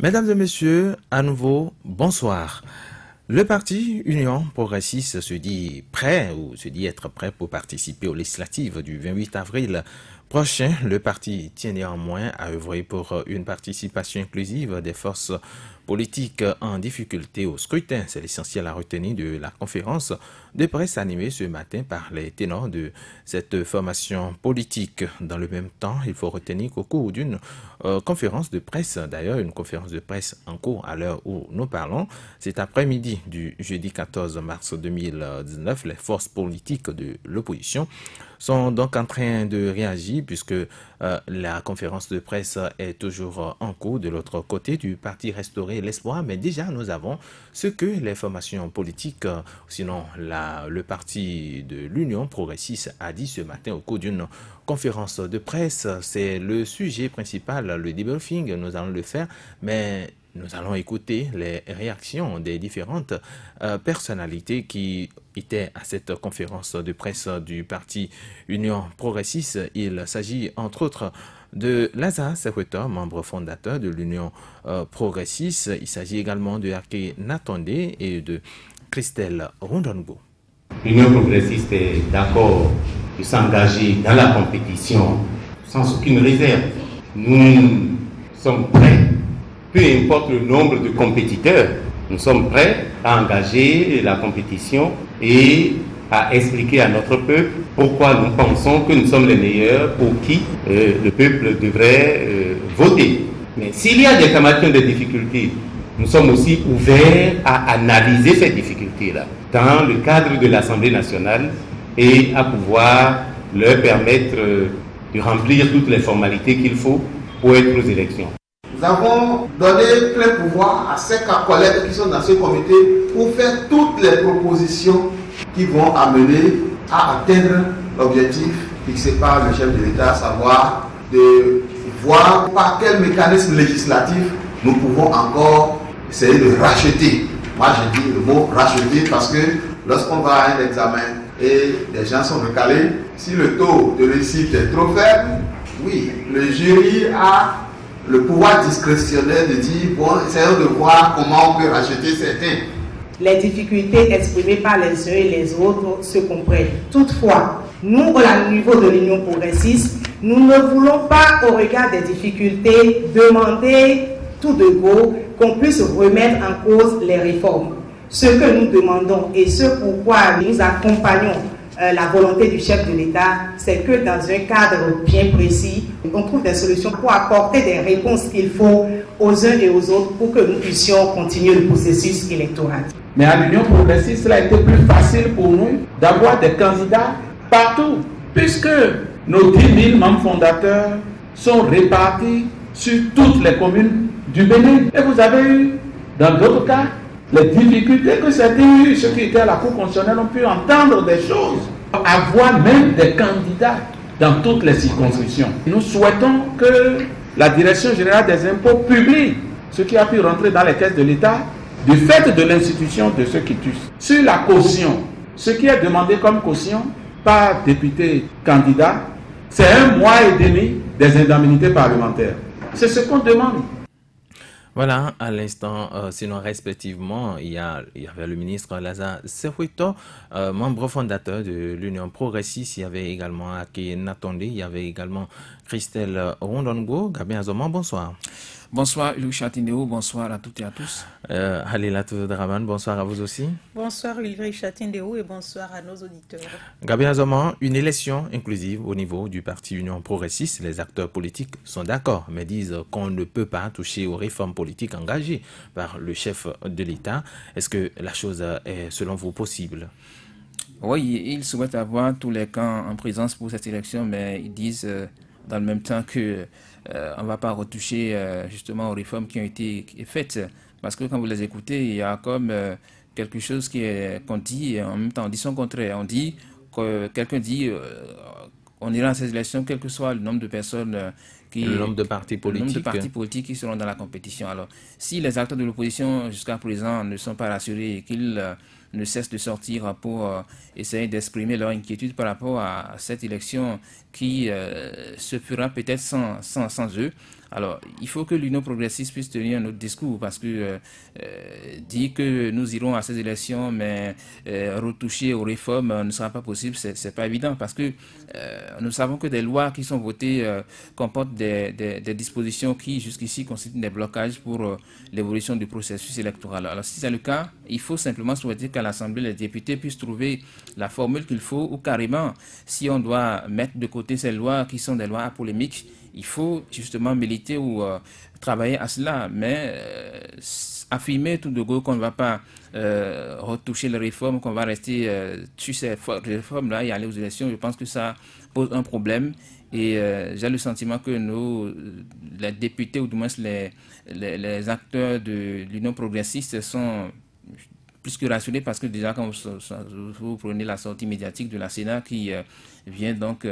Mesdames et messieurs, à nouveau, bonsoir. Le parti Union progressiste se dit prêt ou se dit être prêt pour participer aux législatives du 28 avril prochain. Le parti tient néanmoins à œuvrer pour une participation inclusive des forces politiques en difficulté au scrutin. C'est l'essentiel à retenir de la conférence de presse animée ce matin par les ténors de cette formation politique. Dans le même temps, il faut retenir qu'au cours d'une conférence de presse, d'ailleurs une conférence de presse en cours à l'heure où nous parlons, cet après-midi du jeudi 14 mars 2019, les forces politiques de l'opposition sont donc en train de réagir puisque la conférence de presse est toujours en cours. De l'autre côté du parti Restaurer l'Espoir, mais déjà nous avons ce que les formations politiques, sinon le parti de l'Union progressiste a dit ce matin au cours d'une conférence de presse. C'est le sujet principal, le debriefing, nous allons le faire, mais nous allons écouter les réactions des différentes personnalités qui étaient à cette conférence de presse du parti Union progressiste. Il s'agit entre autres de Lazare Sekwetor, membre fondateur de l'Union progressiste. Il s'agit également de Ake Natondé et de Christelle Rondongo. L'Union progressiste est d'accord de s'engager dans la compétition sans aucune réserve. Nous sommes prêts, peu importe le nombre de compétiteurs, nous sommes prêts à engager la compétition et à expliquer à notre peuple pourquoi nous pensons que nous sommes les meilleurs pour qui le peuple devrait voter. Mais s'il y a des camarades qui ont des difficultés, nous sommes aussi ouverts à analyser ces difficultés-là dans le cadre de l'Assemblée nationale et à pouvoir leur permettre de remplir toutes les formalités qu'il faut pour être aux élections. Nous avons donné plein pouvoir à ces collègues qui sont dans ce comité pour faire toutes les propositions qui vont amener à atteindre l'objectif fixé par le chef de l'État, à savoir de voir par quel mécanisme législatif nous pouvons encore essayer de racheter. Moi je dis le mot racheter parce que lorsqu'on va à un examen et les gens sont recalés, si le taux de réussite est trop faible, oui, le jury a le pouvoir discrétionnaire de dire, bon, essayons de voir comment on peut racheter certains. Les difficultés exprimées par les uns et les autres se comprennent. Toutefois, nous, au niveau de l'Union progressiste, nous ne voulons pas, au regard des difficultés, demander tout de go qu'on puisse remettre en cause les réformes. Ce que nous demandons et ce pourquoi nous accompagnons la volonté du chef de l'État, c'est que dans un cadre bien précis, on trouve des solutions pour apporter des réponses qu'il faut aux uns et aux autres pour que nous puissions continuer le processus électoral. Mais à l'Union progressiste, cela a été plus facile pour nous d'avoir des candidats partout, puisque nos 10 000 membres fondateurs sont répartis sur toutes les communes du Bénin. Et vous avez eu, dans d'autres cas, les difficultés que certains, ceux qui étaient à la Cour constitutionnelle, ont pu entendre des choses, avoir même des candidats dans toutes les circonscriptions. Nous souhaitons que la Direction générale des impôts publie ce qui a pu rentrer dans les caisses de l'État du fait de l'institution de ce qui tue. Sur la caution, ce qui est demandé comme caution par député candidat, c'est 1 mois et demi des indemnités parlementaires. C'est ce qu'on demande. Voilà, à l'instant, sinon respectivement, il y avait le ministre Lazare Sekwetor, membre fondateur de l'Union progressiste. Il y avait également Ake Natondé, il y avait également Christelle Rondongo. Gabin Azoman, bonsoir. Bonsoir Ulrich Chatindéo, bonsoir à toutes et à tous. Halilatou Draman, bonsoir à vous aussi. Bonsoir Ulrich Chatindéo et bonsoir à nos auditeurs. Gabin Azoman, une élection inclusive au niveau du parti Union progressiste. Les acteurs politiques sont d'accord, mais disent qu'on ne peut pas toucher aux réformes politiques engagées par le chef de l'État. Est-ce que la chose est selon vous possible? Oui, ils souhaitent avoir tous les camps en présence pour cette élection, mais ils disent dans le même temps que on ne va pas retoucher justement aux réformes qui ont été faites. Parce que quand vous les écoutez, il y a comme quelque chose qu'on dit et en même temps on dit son contraire. On dit que quelqu'un dit on ira à ces élections quel que soit le nombre de personnes le nombre de partis politiques qui seront dans la compétition. Alors, si les acteurs de l'opposition jusqu'à présent ne sont pas rassurés et qu'ils ne cessent de sortir pour essayer d'exprimer leur inquiétude par rapport à cette élection qui se fera peut-être sans eux, Alors, il faut que l'Union progressiste puisse tenir un autre discours parce que dire que nous irons à ces élections, mais retoucher aux réformes ne sera pas possible, c'est pas évident parce que nous savons que des lois qui sont votées comportent des dispositions qui, jusqu'ici, constituent des blocages pour l'évolution du processus électoral. Alors, si c'est le cas, il faut simplement souhaiter qu'à l'Assemblée, les députés puissent trouver la formule qu'il faut ou carrément, si on doit mettre de côté ces lois qui sont des lois polémiques, il faut justement militer ou travailler à cela, mais affirmer tout de go qu'on ne va pas retoucher les réformes, qu'on va rester sur ces réformes-là et aller aux élections, je pense que ça pose un problème. Et j'ai le sentiment que les députés, ou du moins les acteurs de l'Union progressiste sont plus que rassurés parce que déjà quand vous prenez la sortie médiatique de la Sénat qui vient donc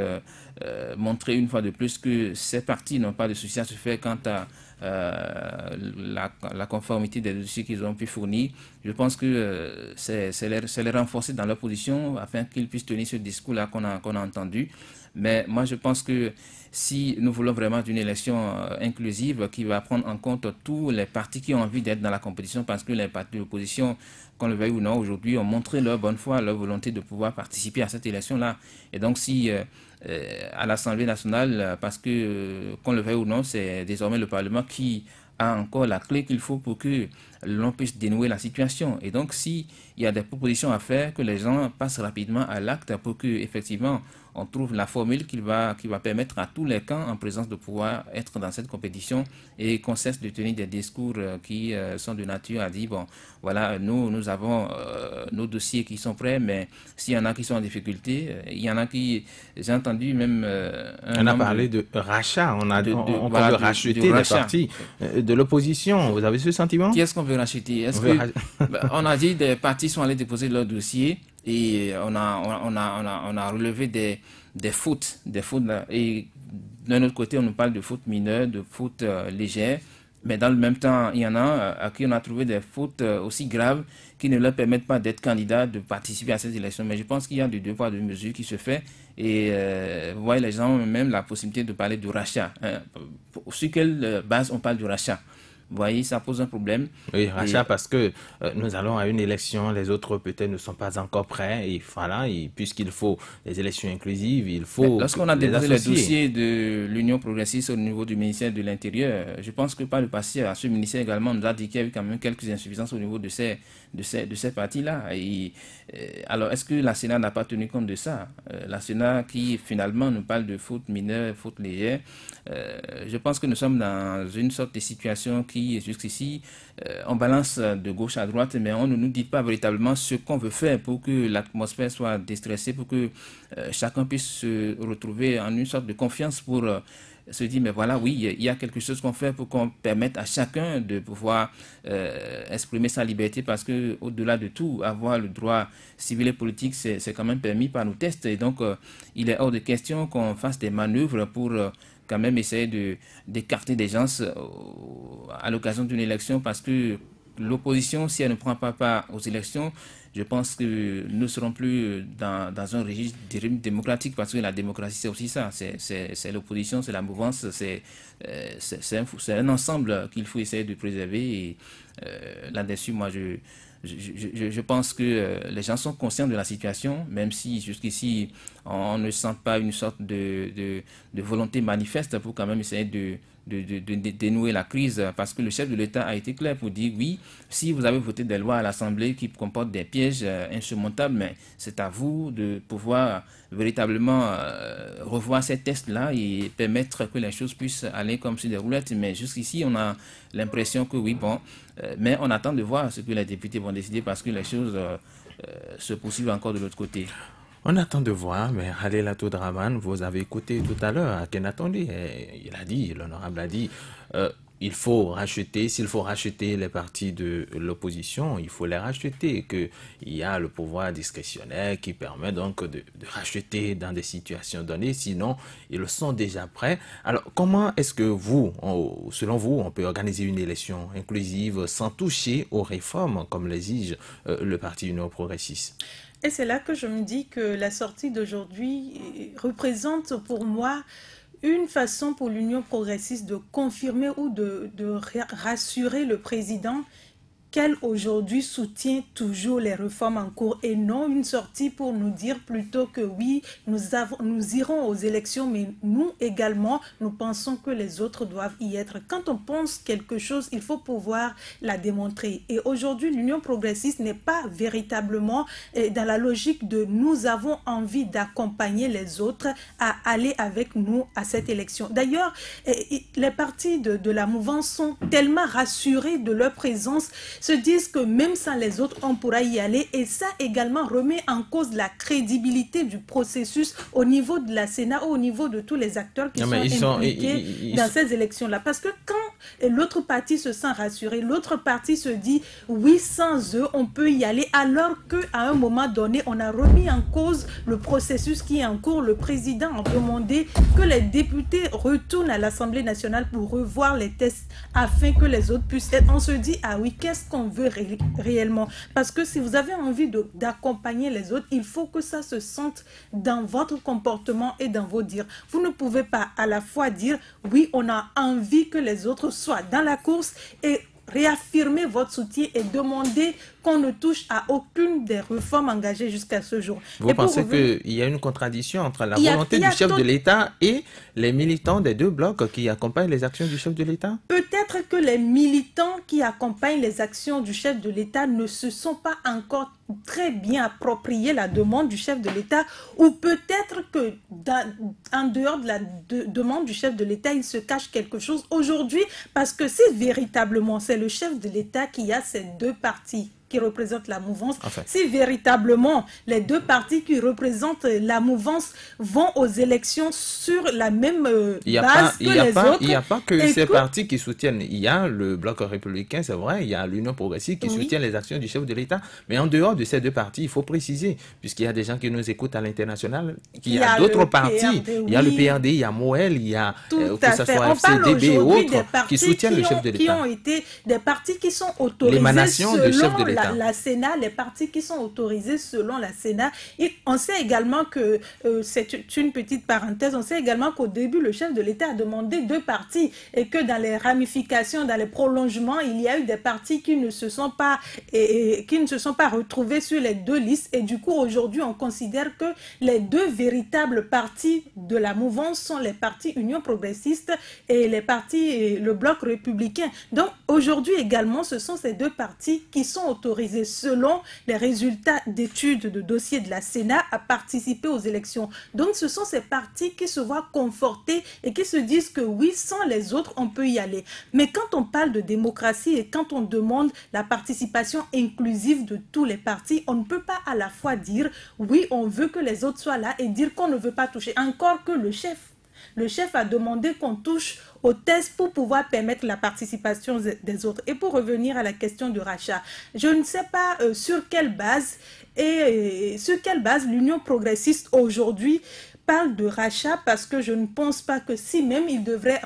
montrer une fois de plus que ces partis n'ont pas de souci à se faire quant à la conformité des dossiers qu'ils ont pu fournir. Je pense que c'est les renforcer dans leur position afin qu'ils puissent tenir ce discours-là qu'on a entendu. Mais moi, je pense que si nous voulons vraiment une élection inclusive qui va prendre en compte tous les partis qui ont envie d'être dans la compétition, parce que les partis de l'opposition, qu'on le veuille ou non, aujourd'hui, ont montré leur bonne foi, leur volonté de pouvoir participer à cette élection-là. Et donc, si à l'Assemblée nationale, parce que, qu'on le veuille ou non, c'est désormais le Parlement qui a encore la clé qu'il faut pour que l'on puisse dénouer la situation. Et donc, s'il y a des propositions à faire, que les gens passent rapidement à l'acte pour que, effectivement, on trouve la formule qui va permettre à tous les camps en présence de pouvoir être dans cette compétition et qu'on cesse de tenir des discours qui sont de nature à dire, bon, voilà, nous avons nos dossiers qui sont prêts, mais s'il y en a qui sont en difficulté, il y en a qui, j'ai entendu même... on a parlé de rachat, on veut racheter les partis de l'opposition. Vous avez ce sentiment? Qui est-ce qu'on veut racheter? On a dit des partis sont allés déposer leur dossier et on a relevé des fautes, et d'un autre côté on nous parle de fautes mineures, de fautes légères, mais dans le même temps il y en a à qui on a trouvé des fautes aussi graves qui ne leur permettent pas d'être candidats, de participer à cette élection. Mais je pense qu'il y a du devoir de mesure qui se fait et vous voyez, les gens ont même la possibilité de parler du rachat. Sur quelle base on parle du rachat? Vous voyez, ça pose un problème. Oui, rachat, parce que nous allons à une élection, les autres peut-être ne sont pas encore prêts. Et voilà, puisqu'il faut des élections inclusives, il faut. Lorsqu'on a déposé les dossiers de l'Union progressiste au niveau du ministère de l'Intérieur, je pense que par le passé, à ce ministère également, on nous a dit qu'il y avait quand même quelques insuffisances au niveau de ces partis-là. Alors, est-ce que la Sénat n'a pas tenu compte de ça? La Sénat qui finalement nous parle de fautes mineures, fautes légères. Je pense que nous sommes dans une sorte de situation qui, jusqu'ici, on balance de gauche à droite, mais on ne nous dit pas véritablement ce qu'on veut faire pour que l'atmosphère soit déstressée, pour que chacun puisse se retrouver en une sorte de confiance pour se dire, mais voilà, oui, il y a quelque chose qu'on fait pour qu'on permette à chacun de pouvoir exprimer sa liberté, parce que au-delà de tout, avoir le droit civil et politique, c'est quand même permis par nos tests. Et donc, il est hors de question qu'on fasse des manœuvres pour quand même essayer d'écarter des gens à l'occasion d'une élection, parce que l'opposition, si elle ne prend pas part aux élections, je pense que nous ne serons plus dans un régime démocratique, parce que la démocratie, c'est aussi ça. C'est l'opposition, c'est la mouvance, c'est un ensemble qu'il faut essayer de préserver. Et là-dessus, moi, je pense que les gens sont conscients de la situation, même si jusqu'ici, on ne sent pas une sorte de volonté manifeste pour quand même essayer de dénouer la crise, parce que le chef de l'État a été clair pour dire oui, si vous avez voté des lois à l'Assemblée qui comportent des pièges insurmontables, mais c'est à vous de pouvoir véritablement revoir ces tests-là et permettre que les choses puissent aller comme sur des roulettes. Mais jusqu'ici, on a l'impression que oui, bon, mais on attend de voir ce que les députés vont décider, parce que les choses se poursuivent encore de l'autre côté. On attend de voir, mais Khalil Atoudraman, vous avez écouté tout à l'heure Akhenaton, il a dit, l'honorable a dit, il faut racheter, s'il faut racheter les partis de l'opposition, il faut les racheter, qu'il y a le pouvoir discrétionnaire qui permet donc de racheter dans des situations données, sinon ils sont déjà prêts. Alors comment est-ce que selon vous, on peut organiser une élection inclusive sans toucher aux réformes comme l'exige le parti Union progressiste? Et c'est là que je me dis que la sortie d'aujourd'hui représente pour moi une façon pour l'Union progressiste de confirmer ou de rassurer le président qu'elle aujourd'hui soutient toujours les réformes en cours et non une sortie pour nous dire plutôt que oui, nous irons aux élections, mais nous également, nous pensons que les autres doivent y être. Quand on pense quelque chose, il faut pouvoir la démontrer. Et aujourd'hui, l'Union progressiste n'est pas véritablement dans la logique de nous avons envie d'accompagner les autres à aller avec nous à cette élection. D'ailleurs, les partis de la mouvance sont tellement rassurés de leur présence, se disent que même sans les autres, on pourra y aller. Et ça également remet en cause la crédibilité du processus au niveau de la Sénat ou au niveau de tous les acteurs qui sont impliqués dans ces élections-là. Parce que quand l'autre parti se sent rassuré, l'autre parti se dit oui, sans eux, on peut y aller, alors qu'à un moment donné, on a remis en cause le processus qui est en cours. Le président a demandé que les députés retournent à l'Assemblée nationale pour revoir les tests afin que les autres puissent être. On se dit, ah oui, qu'est-ce qu'on veut réellement? Parce que si vous avez envie d'accompagner les autres, il faut que ça se sente dans votre comportement et dans vos dires. Vous ne pouvez pas à la fois dire, oui, on a envie que les autres soient dans la course et réaffirmer votre soutien et demander qu'on ne touche à aucune des réformes engagées jusqu'à ce jour. Vous pensez qu'il y a une contradiction entre la volonté du chef de l'État et les militants des deux blocs qui accompagnent les actions du chef de l'État? Peut-être que les militants qui accompagnent les actions du chef de l'État ne se sont pas encore très bien approprié la demande du chef de l'État, ou peut-être que en dehors de la demande du chef de l'État, il se cache quelque chose aujourd'hui, parce que si véritablement c'est le chef de l'État qui a ces deux partis qui représentent la mouvance, si véritablement les deux partis qui représentent la mouvance vont aux élections sur la même base que les autres... Il n'y a pas que ces partis qui soutiennent. Il y a le Bloc républicain, c'est vrai, il y a l'Union progressiste qui soutient les actions du chef de l'État. Mais en dehors de ces deux partis, il faut préciser, puisqu'il y a des gens qui nous écoutent à l'international, qu'il y a d'autres partis. Il y a le PRD, il y a Moël, il y a que ce soit FCDB et autres qui soutiennent le chef de l'État. Qui ont été des partis qui sont autorisés l'émanation du chef de l'État. La Sénat, les partis qui sont autorisés selon la Sénat. Et on sait également que, c'est une petite parenthèse, on sait également qu'au début, le chef de l'État a demandé deux partis et que dans les ramifications, dans les prolongements, il y a eu des partis qui ne se sont pas, retrouvés sur les deux listes. Et du coup, aujourd'hui, on considère que les deux véritables partis de la mouvance sont les partis Union progressiste et les partis, le Bloc républicain. Donc, aujourd'hui également, ce sont ces deux partis qui sont autorisés selon les résultats d'études de dossiers de la Sénat à participer aux élections. Donc ce sont ces partis qui se voient confortés et qui se disent que oui, sans les autres, on peut y aller. Mais quand on parle de démocratie et quand on demande la participation inclusive de tous les partis, on ne peut pas à la fois dire oui, on veut que les autres soient là et dire qu'on ne veut pas toucher. Encore que le chef a demandé qu'on touche aux tests pour pouvoir permettre la participation des autres. Et pour revenir à la question de rachat, je ne sais pas sur quelle base l'Union progressiste aujourd'hui parle de rachat, parce que je ne pense pas que si même il devrait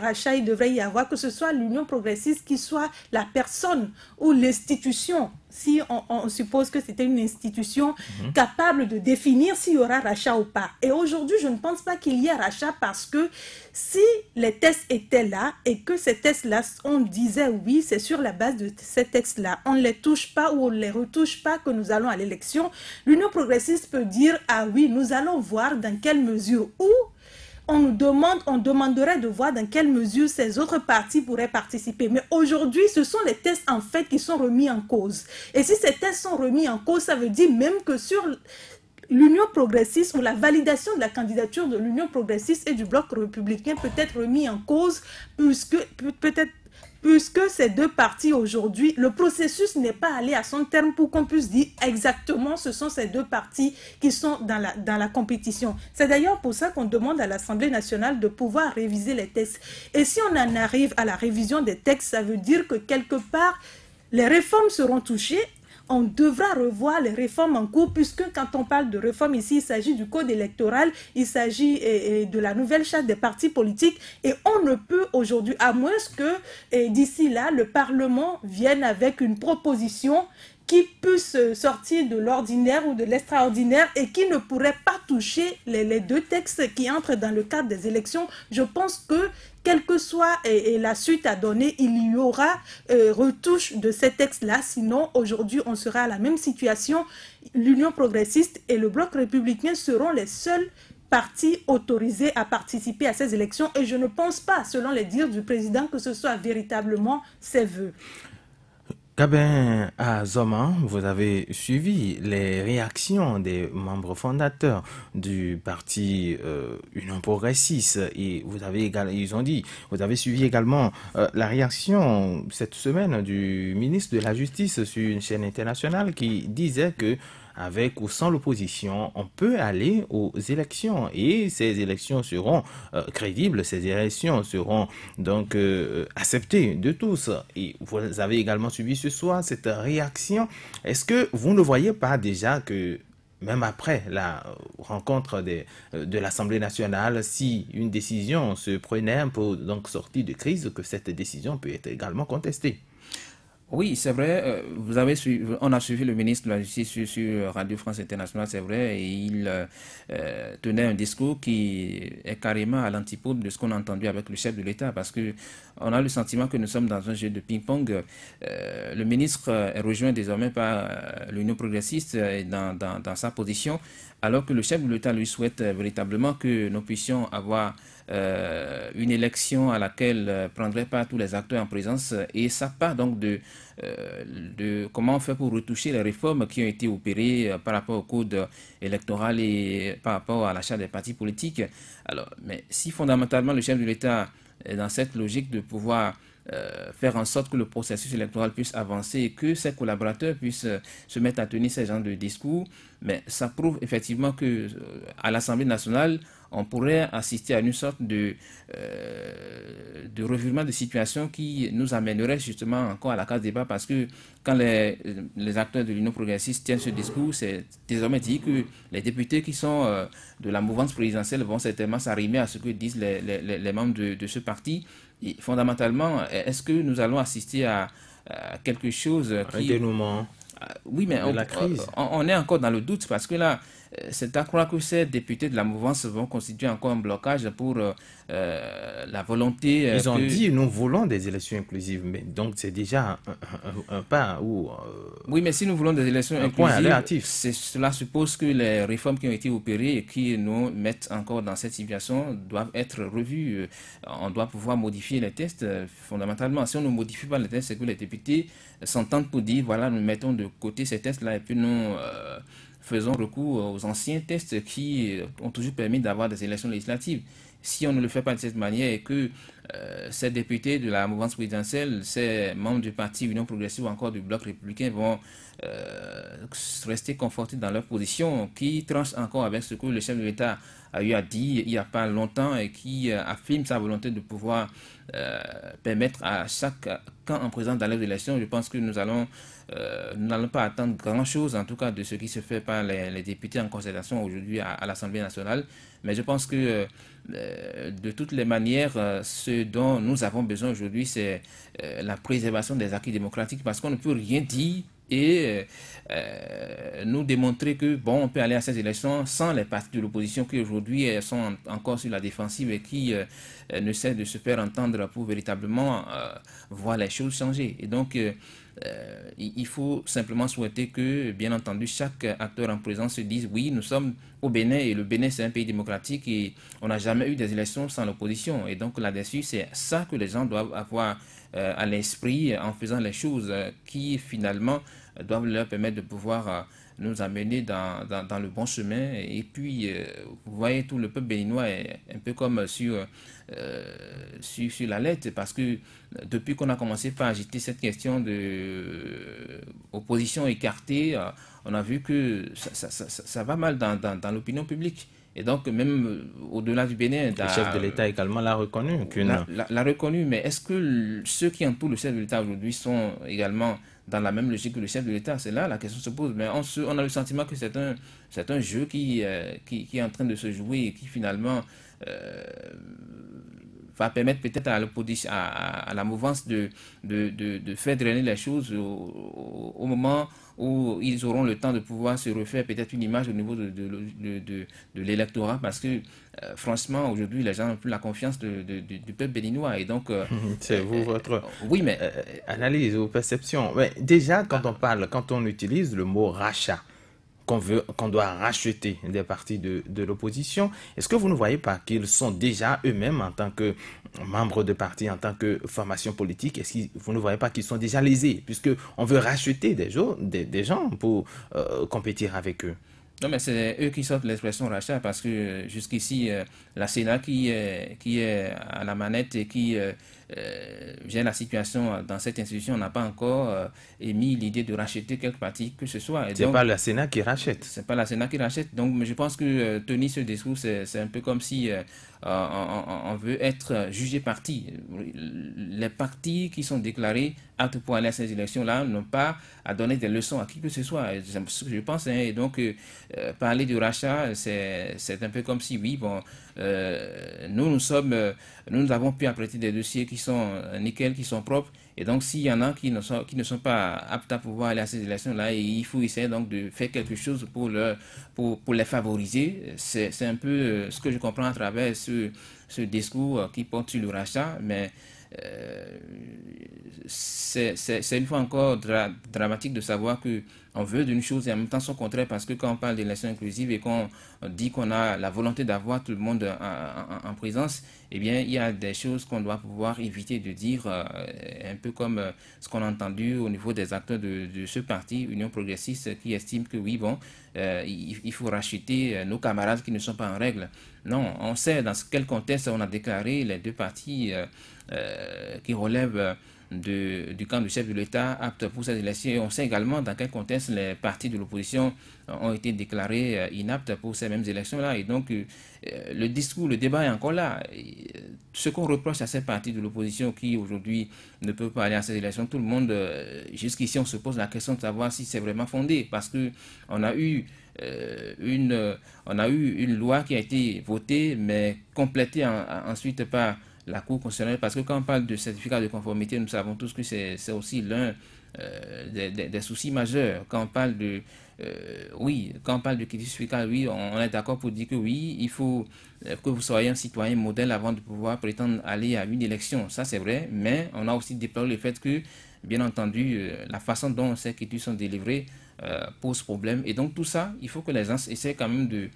y avoir, que ce soit l'Union progressiste qui soit la personne ou l'institution, si on suppose que c'était une institution capable de définir s'il y aura rachat ou pas. Et aujourd'hui, je ne pense pas qu'il y ait rachat, parce que si les tests étaient là et que ces tests-là, on disait oui, c'est sur la base de ces textes-là, on ne les touche pas ou on ne les retouche pas que nous allons à l'élection, l'Union progressiste peut dire ah oui, nous allons voir dans quelle mesure, ou on demanderait de voir dans quelle mesure ces autres partis pourraient participer. Mais aujourd'hui, ce sont les tests en fait qui sont remis en cause. Et si ces tests sont remis en cause, ça veut dire même que sur l'Union progressiste ou la validation de la candidature de l'Union progressiste et du Bloc républicain peut être remis en cause, puisque ces deux partis aujourd'hui, le processus n'est pas allé à son terme pour qu'on puisse dire exactement ce sont ces deux partis qui sont dans la compétition. C'est d'ailleurs pour ça qu'on demande à l'Assemblée nationale de pouvoir réviser les textes. Et si on en arrive à la révision des textes, ça veut dire que quelque part, les réformes seront touchées. On devra revoir les réformes en cours, puisque quand on parle de réforme ici, il s'agit du code électoral, il s'agit de la nouvelle charte des partis politiques, et on ne peut aujourd'hui, à moins que d'ici là, le Parlement vienne avec une proposition qui puisse sortir de l'ordinaire ou de l'extraordinaire et qui ne pourrait pas toucher les deux textes qui entrent dans le cadre des élections. Je pense que quelle que soit la suite à donner, il y aura retouche de ces textes-là. Sinon, aujourd'hui, on sera à la même situation. L'Union progressiste et le Bloc républicain seront les seuls partis autorisés à participer à ces élections. Et je ne pense pas, selon les dires du président, que ce soit véritablement ses vœux. Gabin Azoma, vous avez suivi les réactions des membres fondateurs du parti Union progressiste et vous avez également, ils ont dit, vous avez suivi également la réaction cette semaine du ministre de la Justice sur une chaîne internationale qui disait que avec ou sans l'opposition, on peut aller aux élections et ces élections seront crédibles, ces élections seront donc acceptées de tous. Et vous avez également suivi ce soir cette réaction. Est-ce que vous ne voyez pas déjà que même après la rencontre de l'Assemblée nationale, si une décision se prenait pour donc sortir de crise, que cette décision peut être également contestée? Oui, c'est vrai, on a suivi le ministre de la Justice sur Radio France Internationale, c'est vrai, et il tenait un discours qui est carrément à l'antipode de ce qu'on a entendu avec le chef de l'État, parce que on a le sentiment que nous sommes dans un jeu de ping-pong. Le ministre est rejoint désormais par l'Union progressiste dans sa position, alors que le chef de l'État lui souhaite véritablement que nous puissions avoir une élection à laquelle prendraient part tous les acteurs en présence, et ça part donc de comment on fait pour retoucher les réformes qui ont été opérées par rapport au code électoral et par rapport à l'achat des partis politiques. Alors, mais si fondamentalement le chef de l'État est dans cette logique de pouvoir faire en sorte que le processus électoral puisse avancer et que ses collaborateurs puissent se mettre à tenir ces genres de discours, mais ça prouve effectivement que à l'Assemblée nationale, on pourrait assister à une sorte de revirement de situation qui nous amènerait justement encore à la case débat, parce que quand les acteurs de l'Union progressiste tiennent ce discours, c'est désormais dit que les députés qui sont de la mouvance présidentielle vont certainement s'arrimer à ce que disent les membres de ce parti. Et fondamentalement, est-ce que nous allons assister à quelque chose qui... dénouement. Oui, mais on est encore dans le doute, parce que là, c'est à croire que ces députés de la mouvance vont constituer encore un blocage pour la volonté... Ils ont dit, nous voulons des élections inclusives, mais donc c'est déjà un pas où... oui, mais si nous voulons des élections inclusives, cela suppose que les réformes qui ont été opérées et qui nous mettent encore dans cette situation doivent être revues. On doit pouvoir modifier les textes fondamentalement. Si on ne modifie pas les textes, c'est que les députés s'entendent pour dire, voilà, nous mettons de côté ces textes-là et puis nous... faisons recours aux anciens textes qui ont toujours permis d'avoir des élections législatives. Si on ne le fait pas de cette manière et que ces députés de la mouvance présidentielle, ces membres du parti Union progressiste ou encore du Bloc républicain vont rester confortés dans leur position, qui tranche encore avec ce que le chef de l'État a eu à dire il n'y a pas longtemps et qui affirme sa volonté de pouvoir permettre à chaque camp en présence dans les élections. Je pense que nous n'allons pas attendre grand-chose, en tout cas, de ce qui se fait par les députés en concertation aujourd'hui à l'Assemblée nationale. Mais je pense que, de toutes les manières, ce dont nous avons besoin aujourd'hui, c'est la préservation des acquis démocratiques, parce qu'on ne peut rien dire et nous démontrer que, bon, on peut aller à ces élections sans les partis de l'opposition qui aujourd'hui sont encore sur la défensive et qui ne cessent de se faire entendre pour véritablement voir les choses changer. Et donc, il faut simplement souhaiter que, bien entendu, chaque acteur en présence se dise oui, nous sommes au Bénin et le Bénin c'est un pays démocratique et on n'a jamais eu des élections sans l'opposition. Et donc là-dessus, c'est ça que les gens doivent avoir à l'esprit en faisant les choses qui finalement doivent leur permettre de pouvoir nous amener dans le bon chemin. Et puis, vous voyez, tout le peuple béninois est un peu comme sur la lettre, parce que depuis qu'on a commencé par agiter cette question de opposition écartée, on a vu que ça va mal dans l'opinion publique. Et donc, même au-delà du Bénin... Le chef de l'État également l'a reconnu. L'a reconnu, mais est-ce que ceux qui entourent le chef de l'État aujourd'hui sont également dans la même logique que le chef de l'État? C'est là la question se pose. Mais on a le sentiment que c'est un jeu qui est en train de se jouer et qui finalement va permettre peut-être à l'opposition, à la mouvance de faire drainer les choses au moment où ils auront le temps de pouvoir se refaire peut-être une image au niveau de l'électorat, parce que franchement, aujourd'hui, les gens n'ont plus la confiance du peuple béninois. Et donc, c'est vous, votre oui, mais, analyse ou perception. Mais déjà, quand on utilise le mot rachat, qu'on doit racheter des partis de l'opposition, est-ce que vous ne voyez pas qu'ils sont déjà eux-mêmes, en tant que membres de parti, en tant que formation politique, est-ce que vous ne voyez pas qu'ils sont déjà lésés, puisqu'on veut racheter des gens pour compétir avec eux? Non, mais c'est eux qui sortent l'expression rachat, parce que jusqu'ici, la Sénat qui est à la manette et qui gère la situation dans cette institution n'a pas encore émis l'idée de racheter quelque parti que ce soit. C'est pas la Sénat qui rachète. C'est pas la Sénat qui rachète. Donc, je pense que tenir ce discours, c'est un peu comme si on veut être jugé parti. Les partis qui sont déclarés aptes pour aller à ces élections-là n'ont pas à donner des leçons à qui que ce soit. Je pense, hein, et donc parler de rachat, c'est un peu comme si, oui, bon, nous avons pu apprêter des dossiers qui sont nickel, qui sont propres. Et donc, s'il y en a qui ne sont pas aptes à pouvoir aller à ces élections-là, il faut essayer donc de faire quelque chose pour les favoriser. C'est un peu ce que je comprends à travers ce discours qui porte sur le rachat, mais c'est une fois encore dramatique de savoir qu'on veut d'une chose et en même temps son contraire, parce que quand on parle d'élection inclusive et qu'on dit qu'on a la volonté d'avoir tout le monde en présence, eh bien, il y a des choses qu'on doit pouvoir éviter de dire, un peu comme ce qu'on a entendu au niveau des acteurs de ce parti, Union progressiste, qui estime que oui, bon, il faut racheter nos camarades qui ne sont pas en règle. Non, on sait dans quel contexte on a déclaré les deux partis qui relèvent du camp du chef de l'État aptes pour ces élections. Et on sait également dans quel contexte les partis de l'opposition ont été déclarés inaptes pour ces mêmes élections-là. Et donc, le discours, le débat est encore là. Ce qu'on reproche à ces partis de l'opposition qui, aujourd'hui, ne peuvent pas aller à ces élections, tout le monde, jusqu'ici, on se pose la question de savoir si c'est vraiment fondé. Parce qu'on a eu une loi qui a été votée, mais complétée ensuite par la Cour constitutionnelle, parce que quand on parle de certificat de conformité, nous savons tous que c'est aussi l'un des soucis majeurs. Quand on parle de quand on parle de quitus fiscal, oui, on est d'accord pour dire que oui, il faut que vous soyez un citoyen modèle avant de pouvoir prétendre aller à une élection. Ça, c'est vrai, mais on a aussi déploré le fait que, bien entendu, la façon dont ces quitus sont délivrés pose problème. Et donc, tout ça, il faut que les gens essaient quand même de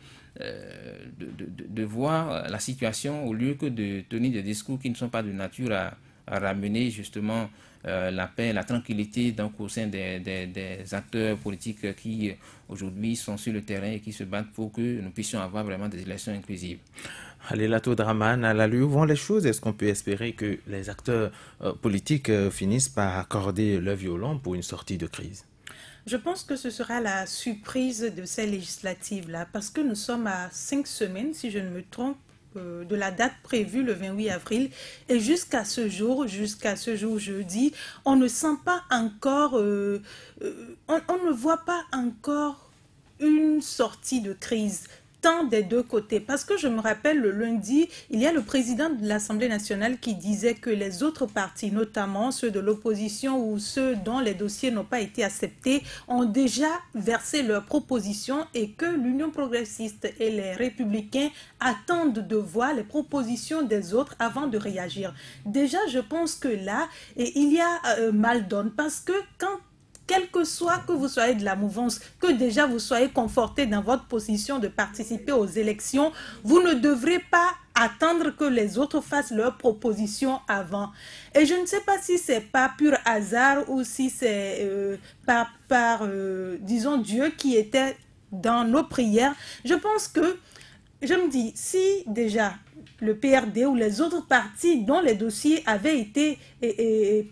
voir la situation au lieu que de tenir des discours qui ne sont pas de nature à ramener justement la paix, la tranquillité donc au sein des acteurs politiques qui aujourd'hui sont sur le terrain et qui se battent pour que nous puissions avoir vraiment des élections inclusives. Alelato Draman, à l'allure où vont les choses, est-ce qu'on peut espérer que les acteurs politiques finissent par accorder le violon pour une sortie de crise? Je pense que ce sera la surprise de ces législatives-là, parce que nous sommes à 5 semaines, si je ne me trompe, de la date prévue le 28 avril. Et jusqu'à ce jour jeudi, on ne sent pas encore, on ne voit pas encore une sortie de crise, tant des deux côtés. Parce que je me rappelle, le lundi, il y a le président de l'Assemblée nationale qui disait que les autres partis, notamment ceux de l'opposition ou ceux dont les dossiers n'ont pas été acceptés, ont déjà versé leurs propositions et que l'Union progressiste et les Républicains attendent de voir les propositions des autres avant de réagir. Déjà, je pense que là, il y a mal donne, parce que quel que soit que vous soyez de la mouvance, que déjà vous soyez conforté dans votre position de participer aux élections, vous ne devrez pas attendre que les autres fassent leurs propositions avant. Et je ne sais pas si c'est pas pur hasard ou si c'est disons, Dieu qui était dans nos prières. Je pense que, je me dis, si déjà le PRD ou les autres partis dont les dossiers avaient été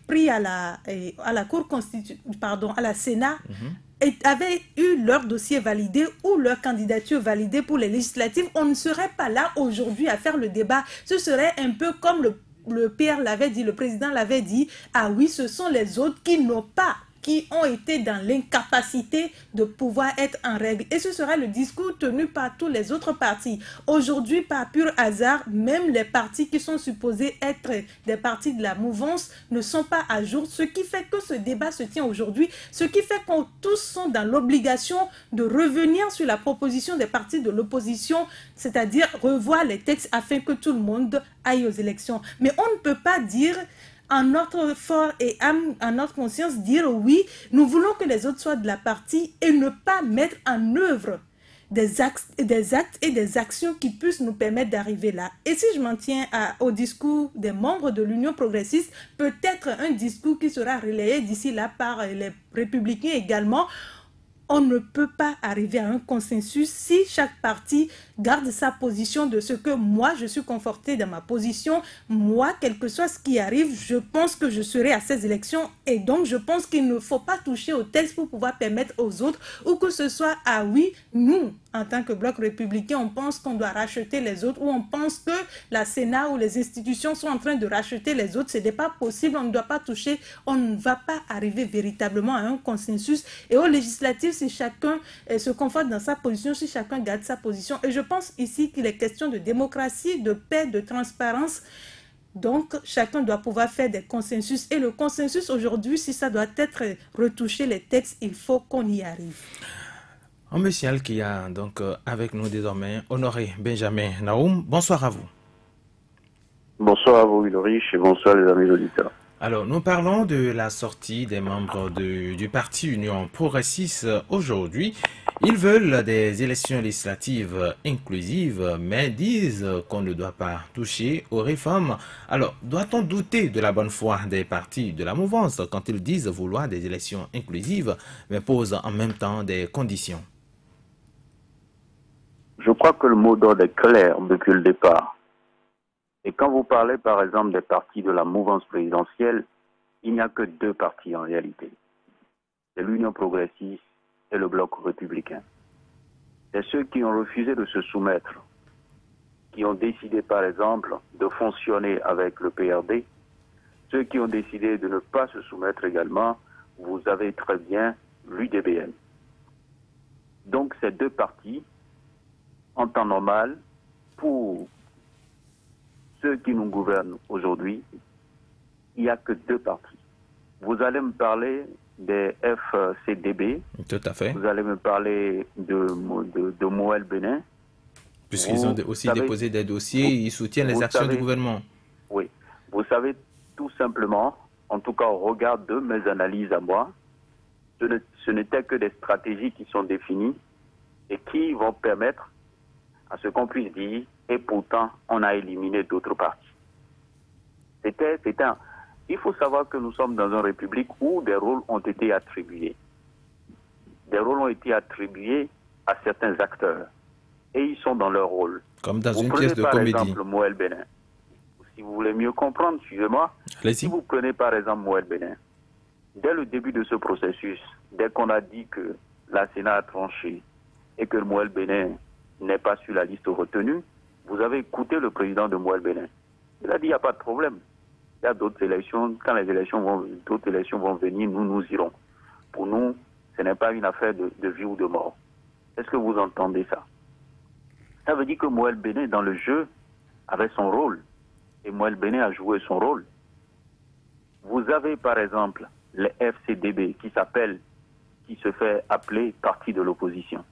pris à la Cour constitutionnelle, pardon, à la Sénat, avaient eu leur dossier validé ou leur candidature validée pour les législatives, on ne serait pas là aujourd'hui à faire le débat. Ce serait un peu comme le PR l'avait dit, le président l'avait dit, ah oui, ce sont les autres qui qui ont été dans l'incapacité de pouvoir être en règle. Et ce sera le discours tenu par tous les autres partis. Aujourd'hui, par pur hasard, même les partis qui sont supposés être des partis de la mouvance ne sont pas à jour, ce qui fait que ce débat se tient aujourd'hui, ce qui fait qu'on tous sont dans l'obligation de revenir sur la proposition des partis de l'opposition, c'est-à-dire revoir les textes afin que tout le monde aille aux élections. Mais on ne peut pas dire en notre fort et âme, en notre conscience, dire oui, nous voulons que les autres soient de la partie et ne pas mettre en œuvre des actes et des actions qui puissent nous permettre d'arriver là. Et si je m'en tiens au discours des membres de l'Union progressiste, peut-être un discours qui sera relayé d'ici là par les républicains également, on ne peut pas arriver à un consensus si chaque parti garde sa position de ce que moi, je suis conforté dans ma position. Moi, quel que soit ce qui arrive, je pense que je serai à ces élections. Et donc, je pense qu'il ne faut pas toucher au texte pour pouvoir permettre aux autres, ou que ce soit, ah oui, nous, en tant que bloc républicain, on pense qu'on doit racheter les autres, ou on pense que la Sénat ou les institutions sont en train de racheter les autres. Ce n'est pas possible, on ne doit pas toucher, on ne va pas arriver véritablement à un consensus. Et au législatif, si chacun se conforte dans sa position, si chacun garde sa position. Et je pense ici qu'il est question de démocratie, de paix, de transparence. Donc, chacun doit pouvoir faire des consensus. Et le consensus aujourd'hui, si ça doit être retouché, les textes, il faut qu'on y arrive. Un monsieur qui a donc avec nous désormais Honoré Benjamin Naoum. Bonsoir à vous. Bonsoir à vous, Ulrich, et bonsoir les amis auditeurs. Alors, nous parlons de la sortie des membres du parti Union progressiste aujourd'hui. Ils veulent des élections législatives inclusives, mais disent qu'on ne doit pas toucher aux réformes. Alors, doit-on douter de la bonne foi des partis de la mouvance quand ils disent vouloir des élections inclusives, mais posent en même temps des conditions? Je crois que le mot d'ordre est clair depuis le départ. Et quand vous parlez, par exemple, des partis de la mouvance présidentielle, il n'y a que deux partis en réalité. C'est l'Union progressiste et le Bloc républicain. C'est ceux qui ont refusé de se soumettre, qui ont décidé, par exemple, de fonctionner avec le PRD, ceux qui ont décidé de ne pas se soumettre également, vous avez très bien l'UDBN. Donc ces deux partis, en temps normal, pour ceux qui nous gouvernent aujourd'hui, il n'y a que deux partis. Vous allez me parler des FCDB. Tout à fait. Vous allez me parler de Moël Bénin. Puisqu'ils ont aussi déposé des dossiers, ils soutiennent les actions du gouvernement. Oui. Vous savez, tout simplement, en tout cas au regard de mes analyses à moi, ce n'était que des stratégies qui sont définies et qui vont permettre à ce qu'on puisse dire, et pourtant, on a éliminé d'autres partis. Il faut savoir que nous sommes dans une république où des rôles ont été attribués. Des rôles ont été attribués à certains acteurs. Et ils sont dans leur rôle. Comme dans une pièce de comédie. Par exemple, Moël Bénin. Si vous voulez mieux comprendre, suivez-moi. Si vous prenez par exemple Moël Bénin, dès le début de ce processus, dès qu'on a dit que la Sénat a tranché et que Moël Bénin n'est pas sur la liste retenue, vous avez écouté le président de Moël Bénin. Il a dit, il n'y a pas de problème. Il y a d'autres élections. Quand d'autres élections vont venir, nous irons. Pour nous, ce n'est pas une affaire de vie ou de mort. Est-ce que vous entendez ça? Ça veut dire que Moël Bénin, dans le jeu, avait son rôle. Et Moël Bénin a joué son rôle. Vous avez, par exemple, les FCDB qui se fait appeler Parti de l'opposition.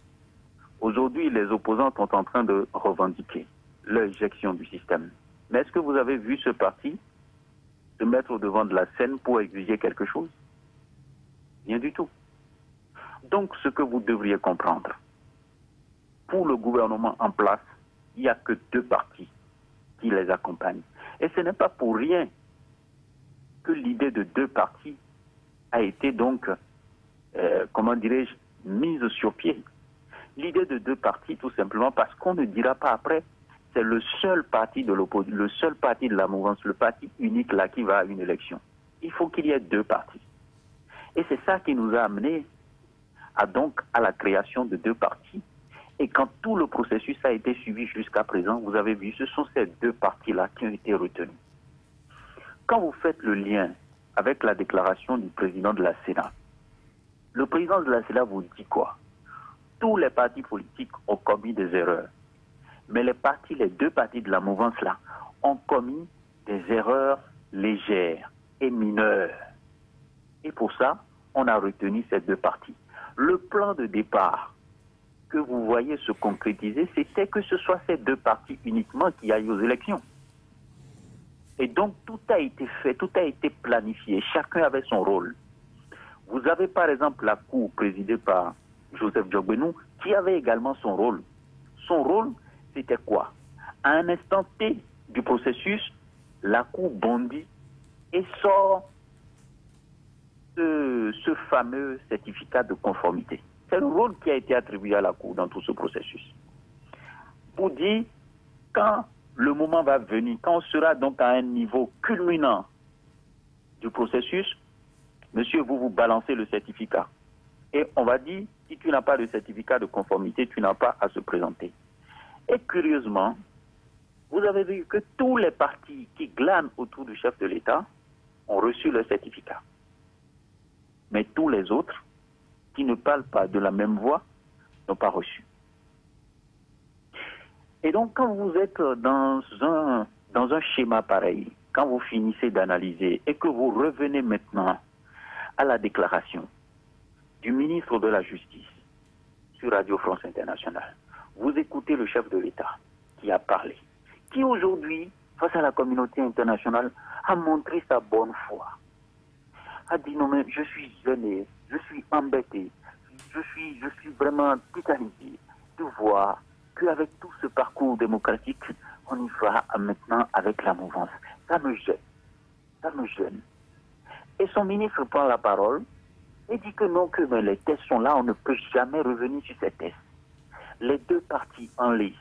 Aujourd'hui, les opposants sont en train de revendiquer l'éjection du système. Mais est-ce que vous avez vu ce parti se mettre au devant de la scène pour exiger quelque chose? Rien du tout. Donc, ce que vous devriez comprendre, pour le gouvernement en place, il n'y a que deux partis qui les accompagnent. Et ce n'est pas pour rien que l'idée de deux partis a été donc, mise sur pied. L'idée de deux partis, tout simplement parce qu'on ne dira pas après, c'est le seul parti de l'opposition, le seul parti de la mouvance, le parti unique là qui va à une élection. Il faut qu'il y ait deux partis. Et c'est ça qui nous a amené à la création de deux partis. Et quand tout le processus a été suivi jusqu'à présent, vous avez vu, ce sont ces deux partis-là qui ont été retenus. Quand vous faites le lien avec la déclaration du président de la Sénat, Le président de la CELA vous dit quoi? Tous les partis politiques ont commis des erreurs. Mais les deux partis de la mouvance là, ont commis des erreurs légères et mineures. Et pour ça, on a retenu ces deux partis. Le plan de départ que vous voyez se concrétiser, c'était que ce soit ces deux partis uniquement qui aillent aux élections. Et donc, tout a été fait, tout a été planifié. Chacun avait son rôle. Vous avez par exemple la Cour présidée par Joseph Diogbenou, qui avait également son rôle. Son rôle, c'était quoi? À un instant T du processus, la Cour bondit et sort ce fameux certificat de conformité. C'est le rôle qui a été attribué à la Cour dans tout ce processus. Pour dire, quand le moment va venir, quand on sera donc à un niveau culminant du processus, monsieur, vous balancez le certificat. Et on va dire, si tu n'as pas de certificat de conformité, tu n'as pas à se présenter. Et curieusement, vous avez vu que tous les partis qui glanent autour du chef de l'État ont reçu le certificat. Mais tous les autres, qui ne parlent pas de la même voix, n'ont pas reçu. Et donc, quand vous êtes dans un schéma pareil, quand vous finissez d'analyser et que vous revenez maintenant à la déclaration du ministre de la Justice sur Radio France Internationale, vous écoutez le chef de l'État qui a parlé, qui aujourd'hui, face à la communauté internationale, a montré sa bonne foi. A dit non mais je suis gêné, je suis embêté, je suis vraiment tétanisé de voir qu'avec tout ce parcours démocratique, on y va maintenant avec la mouvance. Ça me gêne, ça me gêne. Et son ministre prend la parole et dit que non, que mais les tests sont là, on ne peut jamais revenir sur ces tests. Les deux partis en lice.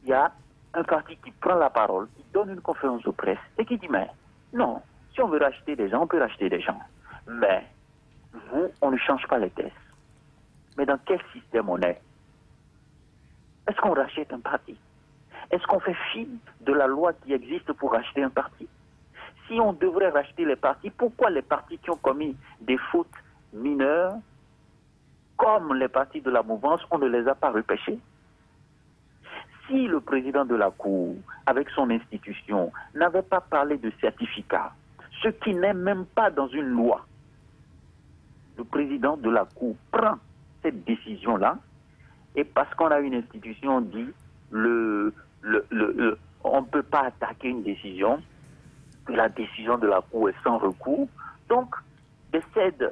Il y a un parti qui prend la parole, qui donne une conférence de presse et qui dit mais non, si on veut racheter des gens, on peut racheter des gens. Mais vous, on ne change pas les tests. Mais dans quel système on est? Est-ce qu'on rachète un parti? Est-ce qu'on fait fi de la loi qui existe pour racheter un parti? Si on devrait racheter les partis, pourquoi les partis qui ont commis des fautes mineures, comme les partis de la mouvance, on ne les a pas repêchés? Si le président de la Cour, avec son institution, n'avait pas parlé de certificat, ce qui n'est même pas dans une loi, le président de la Cour prend cette décision-là, et parce qu'on a une institution, on dit on ne peut pas attaquer une décision, que la décision de la Cour est sans recours. Donc, les sept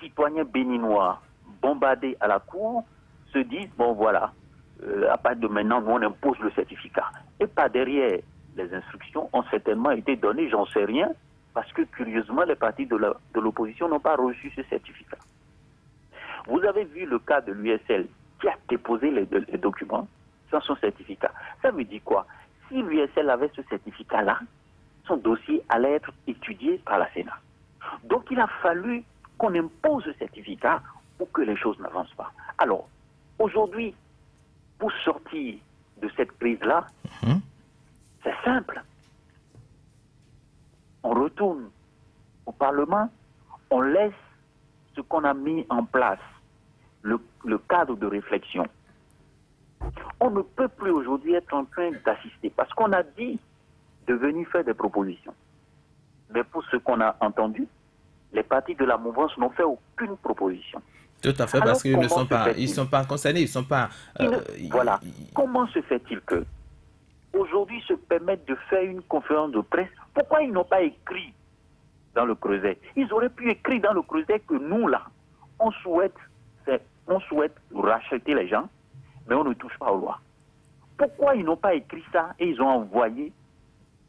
citoyens béninois bombardés à la Cour se disent, bon voilà, à partir de maintenant, nous on impose le certificat. Et pas derrière, les instructions ont certainement été données, j'en sais rien, parce que curieusement, les partis de l'opposition n'ont pas reçu ce certificat. Vous avez vu le cas de l'USL qui a déposé les documents sans son certificat. Ça veut dire quoi? Si l'USL avait ce certificat-là, son dossier allait être étudié par la Sénat. Donc il a fallu qu'on impose ce certificat pour que les choses n'avancent pas. Alors, aujourd'hui, pour sortir de cette crise-là, c'est simple. On retourne au Parlement, on laisse ce qu'on a mis en place, le cadre de réflexion. On ne peut plus aujourd'hui être en train d'assister, parce qu'on a dit de venir faire des propositions. Mais pour ce qu'on a entendu, les partis de la mouvance n'ont fait aucune proposition. Tout à fait, parce qu'ils ne sont pas, concernés, ils ne sont pas... Voilà. Comment se fait-il que aujourd'hui se permettent de faire une conférence de presse? Pourquoi ils n'ont pas écrit dans le Creuset? Ils auraient pu écrire dans le Creuset que nous, là, on souhaite racheter les gens, mais on ne touche pas aux lois. Pourquoi ils n'ont pas écrit ça et ils ont envoyé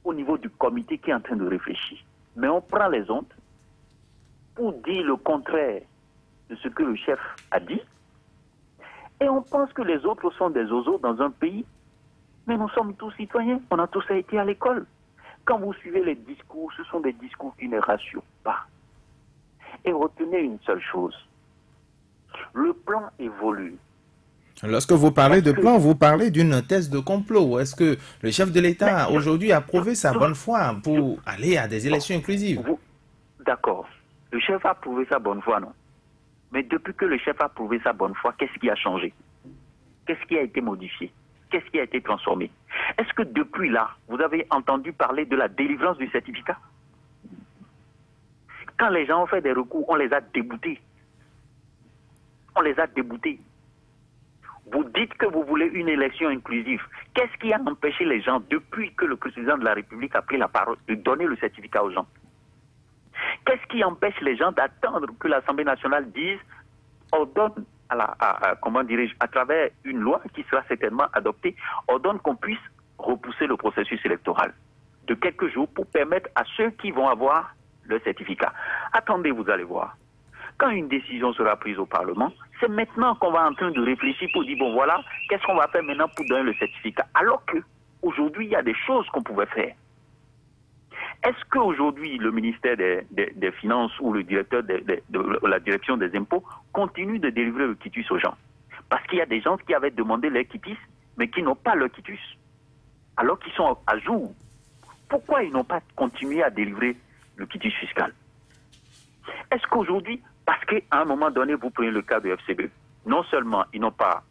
au niveau du comité qui est en train de réfléchir? Mais on prend les ondes pour dire le contraire de ce que le chef a dit, et on pense que les autres sont des oiseaux dans un pays, mais nous sommes tous citoyens, on a tous été à l'école. Quand vous suivez les discours, ce sont des discours qui ne rassurent pas. Et retenez une seule chose, le plan évolue. Lorsque vous parlez de plan, vous parlez d'une thèse de complot. Est-ce que le chef de l'État aujourd'hui a prouvé sa bonne foi pour aller à des élections inclusives? D'accord. Le chef a prouvé sa bonne foi, non? Mais depuis que le chef a prouvé sa bonne foi, qu'est-ce qui a changé? Qu'est-ce qui a été modifié? Qu'est-ce qui a été transformé? Est-ce que depuis là, vous avez entendu parler de la délivrance du certificat? Quand les gens ont fait des recours, on les a déboutés. On les a déboutés. Vous dites que vous voulez une élection inclusive. Qu'est-ce qui a empêché les gens, depuis que le président de la République a pris la parole, de donner le certificat aux gens? Qu'est-ce qui empêche les gens d'attendre que l'Assemblée nationale dise, ordonne, comment dirais-je, à travers une loi qui sera certainement adoptée, ordonne qu'on puisse repousser le processus électoral de quelques jours pour permettre à ceux qui vont avoir le certificat. Attendez, vous allez voir. Quand une décision sera prise au Parlement, c'est maintenant qu'on va en train de réfléchir pour dire, bon voilà, qu'est-ce qu'on va faire maintenant pour donner le certificat? Alors qu'aujourd'hui, il y a des choses qu'on pouvait faire. Est-ce qu'aujourd'hui, le ministère des Finances ou le directeur de la direction des impôts continue de délivrer le quitus aux gens? Parce qu'il y a des gens qui avaient demandé leur quitus, mais qui n'ont pas leur quitus, alors qu'ils sont à jour. Pourquoi ils n'ont pas continué à délivrer le quitus fiscal? Est-ce qu'aujourd'hui, parce qu'à un moment donné, vous prenez le cas de FCB, non seulement ils n'ont pas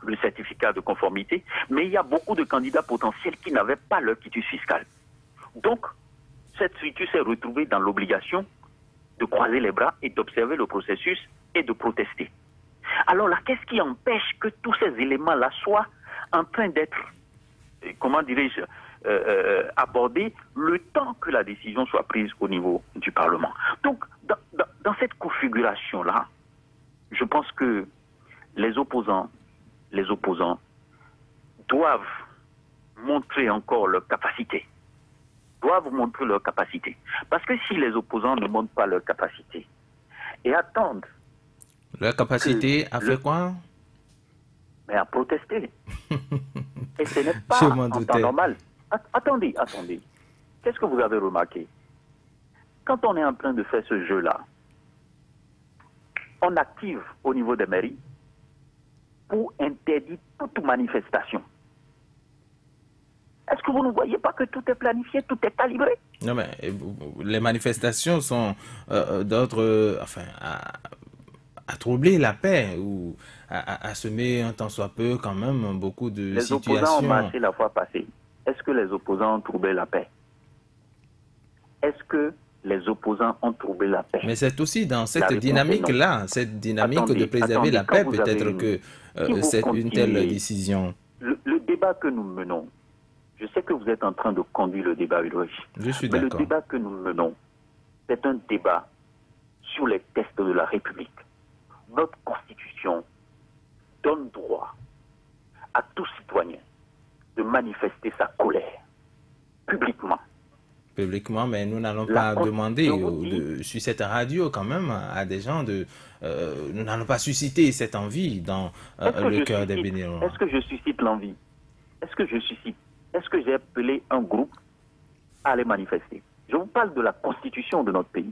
le certificat de conformité, mais il y a beaucoup de candidats potentiels qui n'avaient pas leur quitus fiscal. Donc, cette structure s'est retrouvée dans l'obligation de croiser les bras et d'observer le processus et de protester. Alors là, qu'est-ce qui empêche que tous ces éléments-là soient en train d'être, comment dirais-je, abordés le temps que la décision soit prise au niveau du Parlement? Donc, dans cette configuration-là, je pense que les opposants doivent montrer encore leur capacité. Parce que si les opposants ne montrent pas leur capacité et attendent... Leur capacité à faire quoi? Mais à protester. Et ce n'est pas en temps normal. Attendez. Qu'est-ce que vous avez remarqué? Quand on est en train de faire ce jeu-là, on active au niveau des mairies pour interdire toute manifestation. Est-ce que vous ne voyez pas que tout est planifié, tout est calibré? Non, mais les manifestations sont d'autres, enfin, à troubler la paix ou à semer un tant soit peu quand même beaucoup de situations. Les opposants ont marché la fois passée. Est-ce que les opposants ont troublé la paix? Est-ce que les opposants ont troublé la paix? Mais c'est aussi dans cette dynamique-là, cette dynamique de préserver la paix, peut-être que c'est une telle décision. Le débat que nous menons, je sais que vous êtes en train de conduire le débat, Ulrich. Je suis d'accord. Mais d'accord. le débat que nous menons, c'est un débat sur les textes de la République. Notre Constitution donne droit à tout citoyen de manifester sa colère publiquement. Publiquement, mais nous n'allons pas demander sur cette radio quand même à des gens de... nous n'allons pas susciter cette envie dans le cœur des Béninois. Est-ce que je suscite l'envie? Est-ce que j'ai appelé un groupe à aller manifester? Je vous parle de la constitution de notre pays.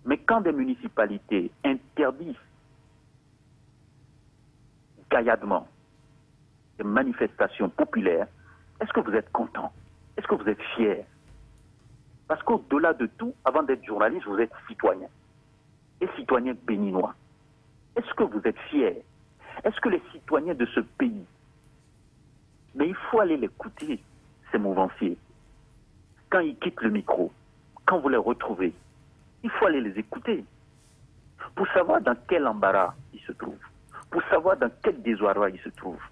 Mais quand des municipalités interdisent gaillardement des manifestations populaires, est-ce que vous êtes content? Est-ce que vous êtes fiers? Parce qu'au-delà de tout, avant d'être journaliste, vous êtes citoyen. Et citoyen béninois. Est-ce que vous êtes fiers? Est-ce que les citoyens de ce pays, mais il faut aller l'écouter, ces mouvanciers. Quand ils quittent le micro, quand vous les retrouvez, il faut aller les écouter. Pour savoir dans quel embarras ils se trouvent. Pour savoir dans quel désarroi ils se trouvent.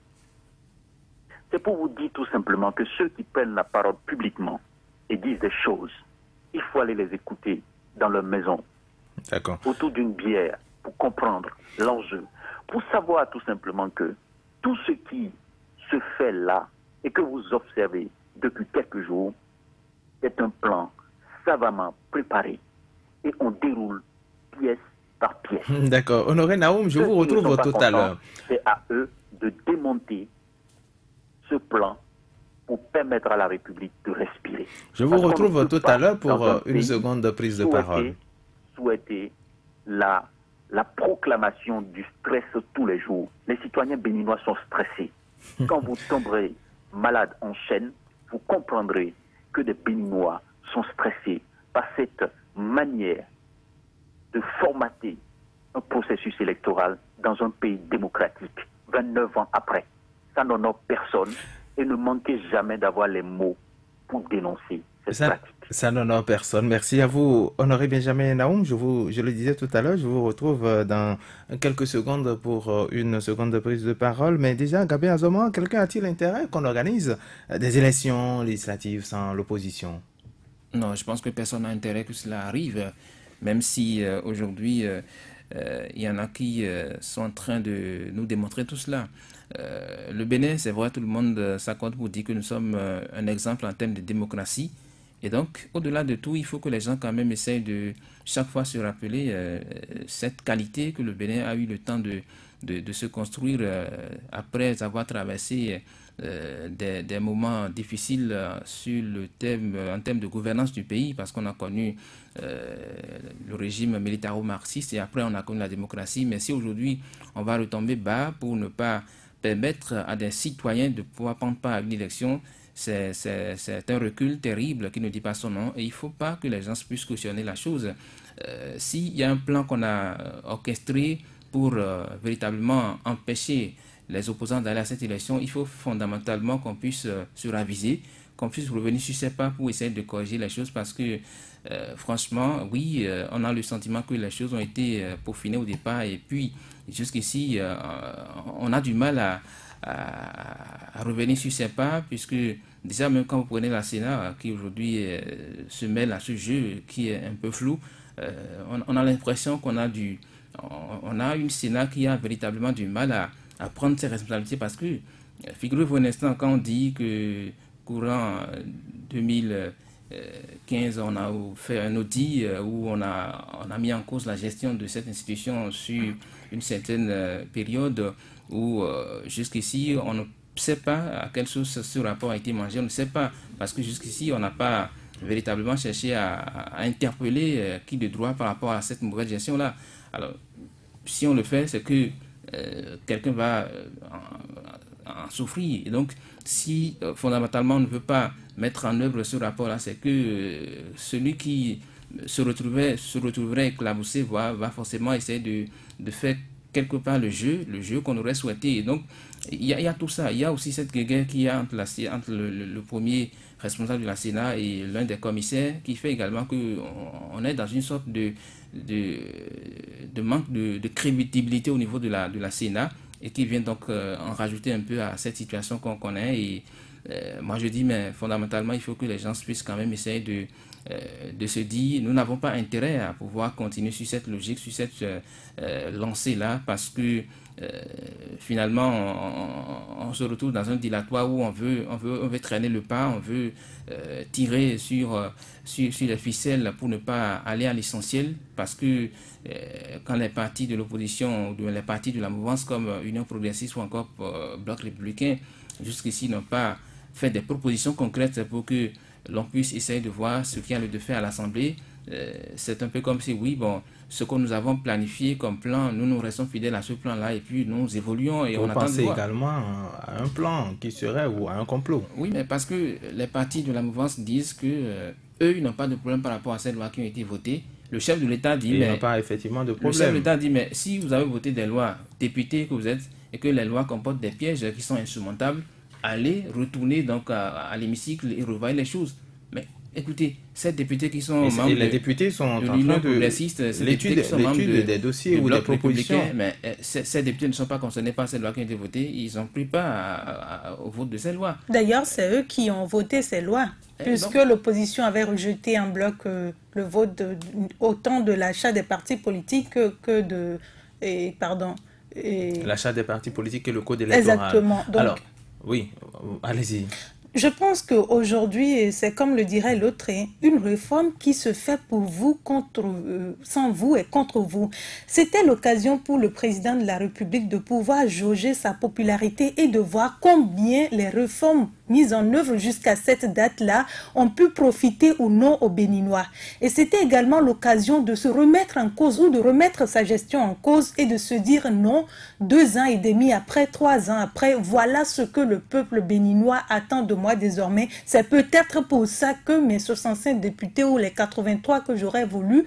C'est pour vous dire tout simplement que ceux qui prennent la parole publiquement et disent des choses, il faut aller les écouter dans leur maison, autour d'une bière, pour comprendre l'enjeu, pour savoir tout simplement que tout ce qui se fait là et que vous observez depuis quelques jours est un plan savamment préparé et on déroule pièce par pièce. D'accord. Honoré Naoum, je vous retrouve tout à l'heure. C'est à eux de démonter ce plan pour permettre à la République de respirer. Je vous retrouve tout à l'heure pour une seconde de prise de parole. Souhaiter la proclamation du stress tous les jours. Les citoyens béninois sont stressés. Quand vous tomberez malade en chaîne, vous comprendrez que des Béninois sont stressés par cette manière de formater un processus électoral dans un pays démocratique, 29 ans après. Ça n'honore personne et ne manquez jamais d'avoir les mots pour dénoncer cette pratique. Ça n'honore personne. Merci à vous, Honoré Benjamin Naoum. Je le disais tout à l'heure, je vous retrouve dans quelques secondes pour une seconde de prise de parole. Mais déjà, Gabin Azoma, quelqu'un a-t-il intérêt qu'on organise des élections législatives sans l'opposition? Non, je pense que personne n'a intérêt que cela arrive, même si aujourd'hui, il y en a qui sont en train de nous démontrer tout cela. Le Bénin, c'est vrai, tout le monde s'accorde pour dire que nous sommes un exemple en termes de démocratie. Et donc, au-delà de tout, il faut que les gens quand même essayent de chaque fois se rappeler cette qualité que le Bénin a eu le temps de se construire après avoir traversé des moments difficiles sur le thème, en termes de gouvernance du pays, parce qu'on a connu le régime militaro-marxiste et après on a connu la démocratie. Mais si aujourd'hui on va retomber bas pour ne pas permettre à des citoyens de pouvoir prendre part à une élection, c'est un recul terrible qui ne dit pas son nom et il ne faut pas que les gens puissent cautionner la chose. S'il y a un plan qu'on a orchestré pour véritablement empêcher les opposants d'aller à cette élection, il faut fondamentalement qu'on puisse se raviser, qu'on puisse revenir sur ses pas pour essayer de corriger les choses parce que franchement, oui, on a le sentiment que les choses ont été peaufinées au départ et puis jusqu'ici, on a du mal à revenir sur ses pas puisque déjà même quand vous prenez la Sénat qui aujourd'hui se mêle à ce jeu qui est un peu flou, on a l'impression qu'on a on a une Sénat qui a véritablement du mal à prendre ses responsabilités parce que figurez-vous un instant quand on dit que courant 2015 on a fait un audit où on a mis en cause la gestion de cette institution sur une certaine période où jusqu'ici on ne sait pas à quelle source ce rapport a été mangé, on ne sait pas parce que jusqu'ici on n'a pas véritablement cherché à interpeller qui de droit par rapport à cette mauvaise gestion-là. Alors, si on le fait, c'est que quelqu'un va en souffrir. Et donc, si fondamentalement on ne veut pas mettre en œuvre ce rapport-là, c'est que celui qui se retrouverait éclaboussé va forcément essayer de faire quelque part le jeu qu'on aurait souhaité. Et donc, il y a tout ça. Il y a aussi cette guerre qu'il y a entre le premier responsable de la Sénat et l'un des commissaires qui fait également qu'on est dans une sorte de manque de crédibilité au niveau de la Sénat et qui vient donc en rajouter un peu à cette situation qu'on connaît. Et moi je dis, mais fondamentalement, il faut que les gens puissent quand même essayer de se dire, nous n'avons pas intérêt à pouvoir continuer sur cette logique, sur cette lancée-là, parce que finalement, on se retrouve dans un dilatoire où on veut traîner le pas, on veut tirer sur les ficelles pour ne pas aller à l'essentiel, parce que quand les partis de l'opposition ou les partis de la mouvance comme Union progressiste ou encore Bloc républicain, jusqu'ici n'ont pas fait des propositions concrètes pour que l'on puisse essayer de voir ce qu'il y a lieu de faire à l'Assemblée. C'est un peu comme si, oui, bon, ce que nous avons planifié comme plan, nous restons fidèles à ce plan-là et puis nous évoluons et on attend de voir. Vous pensez également à un plan qui serait ou à un complot? Oui, mais parce que les partis de la mouvance disent que eux, ils n'ont pas de problème par rapport à ces lois qui ont été votées. Le chef de l'État dit... Il n'y a pas effectivement de problème. Le chef de l'État dit, mais si vous avez voté des lois, députés que vous êtes, et que les lois comportent des pièges qui sont insurmontables, allez retourner donc à l'hémicycle et revoir les choses. Mais écoutez, ces députés qui sont membres les députés sont en train de l'étude des dossiers ou des propositions. Mais ces députés ne sont pas concernés par ces lois qui ont été votées. Ils n'ont pris pas au vote de ces lois. D'ailleurs, c'est eux qui ont voté ces lois, puisque l'opposition avait rejeté en bloc le vote autant de l'achat des partis politiques que de... l'achat des partis politiques et le code électoral. Exactement. Donc, alors, oui, allez-y. Je pense qu'aujourd'hui, c'est comme le dirait l'autre, une réforme qui se fait pour vous, sans vous et contre vous. C'était l'occasion pour le président de la République de pouvoir jauger sa popularité et de voir combien les réformes mises en œuvre jusqu'à cette date-là ont pu profiter ou non aux Béninois. Et c'était également l'occasion de se remettre en cause ou de remettre sa gestion en cause et de se dire non, 2 ans et demi après, 3 ans après, voilà ce que le peuple béninois attend de moi désormais. C'est peut-être pour ça que mes 65 députés ou les 83 que j'aurais voulu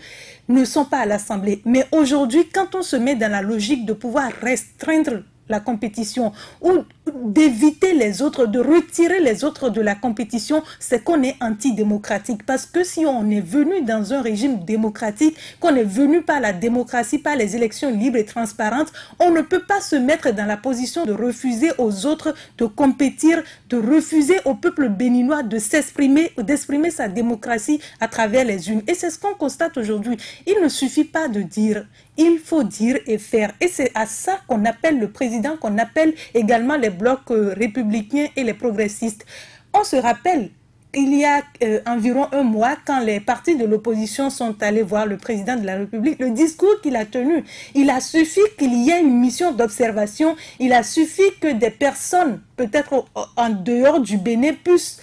ne sont pas à l'Assemblée. Mais aujourd'hui, quand on se met dans la logique de pouvoir restreindre la compétition ou d'éviter les autres, de retirer les autres de la compétition, c'est qu'on est antidémocratique. Parce que si on est venu dans un régime démocratique, qu'on est venu par la démocratie, par les élections libres et transparentes, on ne peut pas se mettre dans la position de refuser aux autres de compétir, de refuser au peuple béninois de s'exprimer, d'exprimer sa démocratie à travers les urnes. Et c'est ce qu'on constate aujourd'hui. Il ne suffit pas de dire, il faut dire et faire. Et c'est à ça qu'on appelle le président, qu'on appelle également les blocs républicains et les progressistes. On se rappelle, il y a environ 1 mois, quand les partis de l'opposition sont allés voir le président de la République, le discours qu'il a tenu, il a suffi qu'il y ait une mission d'observation, il a suffi que des personnes, peut-être en dehors du Bénin, puissent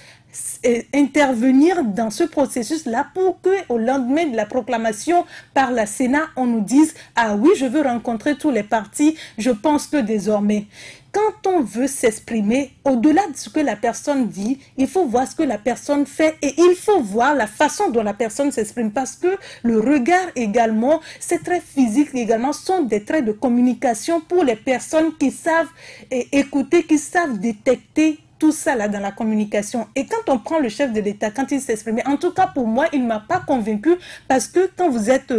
intervenir dans ce processus-là pour que au lendemain de la proclamation par la Sénat, on nous dise « Ah oui, je veux rencontrer tous les partis, je pense que désormais... » Quand on veut s'exprimer, au-delà de ce que la personne dit, il faut voir ce que la personne fait et il faut voir la façon dont la personne s'exprime parce que le regard également, ces traits physiques également sont des traits de communication pour les personnes qui savent écouter, qui savent détecter tout ça là dans la communication. Et quand on prend le chef de l'État, quand il s'exprime, en tout cas pour moi, il ne m'a pas convaincu parce que quand vous êtes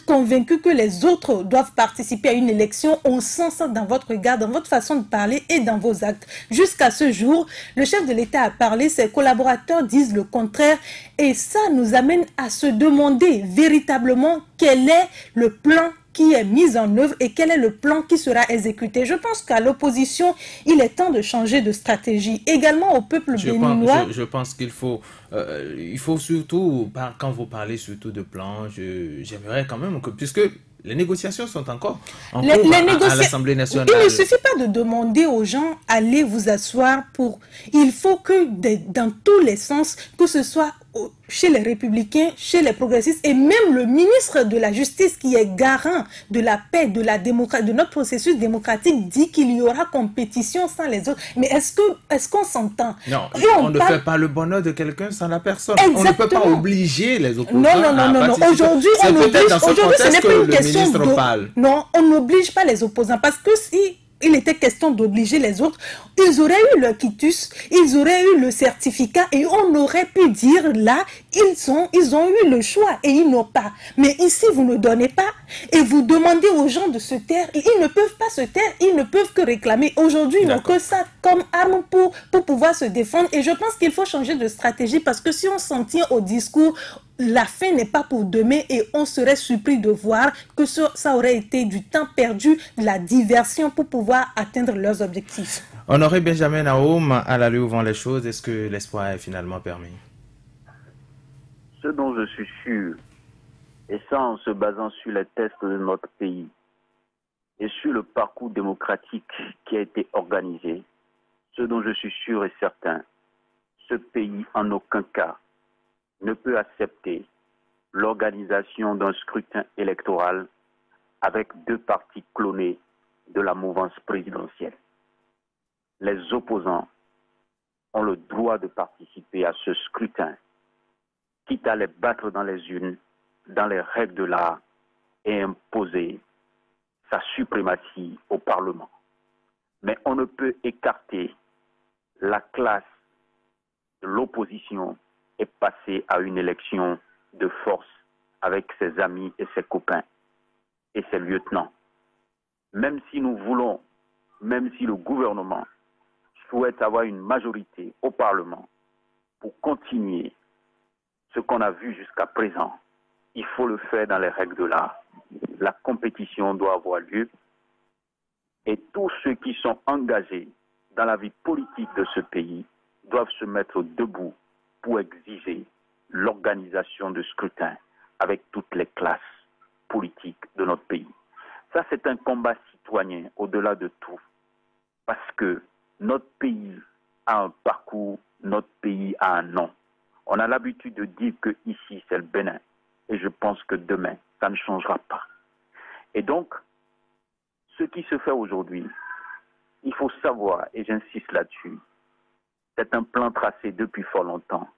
convaincu que les autres doivent participer à une élection, on sent ça dans votre regard, dans votre façon de parler et dans vos actes. Jusqu'à ce jour, le chef de l'État a parlé, ses collaborateurs disent le contraire et ça nous amène à se demander véritablement quel est le plan qui est mis en œuvre et quel est le plan qui sera exécuté. Je pense qu'à l'opposition, il est temps de changer de stratégie. Également au peuple béninois. Je pense qu'il faut, surtout, quand vous parlez surtout de plan, j'aimerais quand même que, puisque les négociations sont encore en cours à l'Assemblée nationale. Il ne suffit pas de demander aux gens, allez vous asseoir pour... Il faut que dans tous les sens, que ce soit chez les républicains, chez les progressistes et même le ministre de la Justice qui est garant de la paix, de la démocratie, de notre processus démocratique dit qu'il y aura compétition sans les autres. Mais est-ce qu'on s'entend? Non, on ne fait pas le bonheur de quelqu'un sans la personne. Exactement. On ne peut pas obliger les opposants non. Aujourd'hui, ce n'est pas une question non, on n'oblige pas les opposants parce que si il était question d'obliger les autres, ils auraient eu le quitus, ils auraient eu le certificat et on aurait pu dire là, ils ont eu le choix et ils n'ont pas. Mais ici, vous ne donnez pas et vous demandez aux gens de se taire. Ils ne peuvent pas se taire, ils ne peuvent que réclamer. Aujourd'hui, ils n'ont que ça comme arme pour pouvoir se défendre. Et je pense qu'il faut changer de stratégie parce que si on s'en tient au discours, la fin n'est pas pour demain et on serait surpris de voir que ça aurait été du temps perdu, de la diversion pour pouvoir atteindre leurs objectifs. Honoré Benjamin Naoum, à la où vont les choses, est-ce que l'espoir est finalement permis? Ce dont je suis sûr, et ça en se basant sur les tests de notre pays et sur le parcours démocratique qui a été organisé, ce dont je suis sûr et certain, ce pays en aucun cas ne peut accepter l'organisation d'un scrutin électoral avec 2 partis clonés de la mouvance présidentielle. Les opposants ont le droit de participer à ce scrutin, quitte à les battre dans les urnes, dans les règles de l'art et imposer sa suprématie au Parlement. Mais on ne peut écarter la classe de l'opposition et passer à une élection de force avec ses amis et ses copains et ses lieutenants. Même si nous voulons, même si le gouvernement souhaite avoir une majorité au Parlement pour continuer ce qu'on a vu jusqu'à présent, il faut le faire dans les règles de l'art. La compétition doit avoir lieu et tous ceux qui sont engagés dans la vie politique de ce pays doivent se mettre debout pour exiger l'organisation de scrutin avec toutes les classes politiques de notre pays. Ça, c'est un combat citoyen au-delà de tout, parce que notre pays a un parcours, notre pays a un nom. On a l'habitude de dire que ici c'est le Bénin. Et je pense que demain, ça ne changera pas. Et donc, ce qui se fait aujourd'hui, il faut savoir, et j'insiste là-dessus, c'est un plan tracé depuis fort longtemps.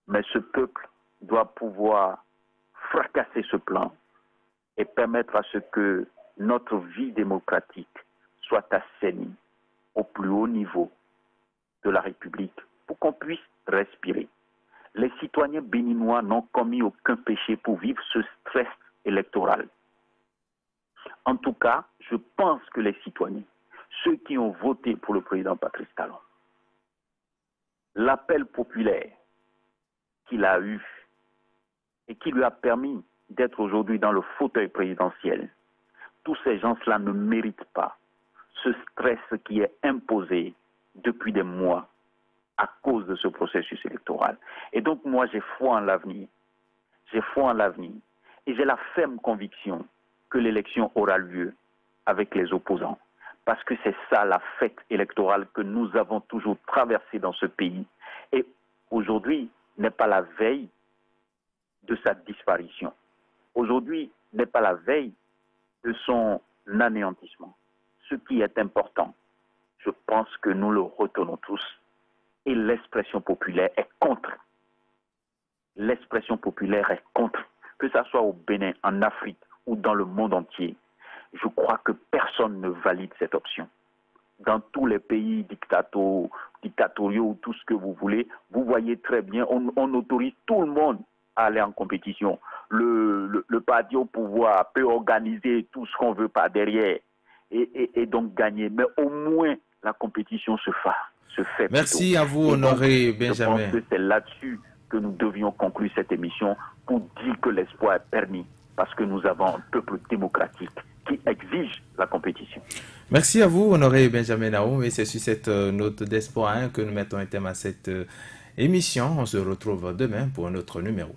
Mais ce peuple doit pouvoir fracasser ce plan et permettre à ce que notre vie démocratique soit assainie au plus haut niveau de la République pour qu'on puisse respirer. Les citoyens béninois n'ont commis aucun péché pour vivre ce stress électoral. En tout cas, je pense que les citoyens, ceux qui ont voté pour le président Patrice Talon, l'appel populaire qu'il a eu et qui lui a permis d'être aujourd'hui dans le fauteuil présidentiel, tous ces gens-là ne méritent pas ce stress qui est imposé depuis des mois à cause de ce processus électoral. Et donc moi, j'ai foi en l'avenir. J'ai foi en l'avenir. Et j'ai la ferme conviction que l'élection aura lieu avec les opposants. Parce que c'est ça la fête électorale que nous avons toujours traversée dans ce pays. Et aujourd'hui n'est pas la veille de sa disparition. Aujourd'hui n'est pas la veille de son anéantissement. Ce qui est important, je pense que nous le retenons tous. Et l'expression populaire est contre. L'expression populaire est contre. Que ce soit au Bénin, en Afrique ou dans le monde entier, je crois que personne ne valide cette option. Dans tous les pays dictatoriaux ou tout ce que vous voulez, vous voyez très bien, on autorise tout le monde à aller en compétition. Le parti au pouvoir peut organiser tout ce qu'on veut par derrière et donc gagner. Mais au moins, la compétition se fait. Merci plutôt. À vous, Honoré Benjamin. Je pense que c'est là-dessus que nous devions conclure cette émission pour dire que l'espoir est permis parce que nous avons un peuple démocratique qui exige la compétition. Merci à vous, Honoré Benjamin Naoum. Et c'est sur cette note d'espoir que nous mettons un terme à cette émission. On se retrouve demain pour un autre numéro.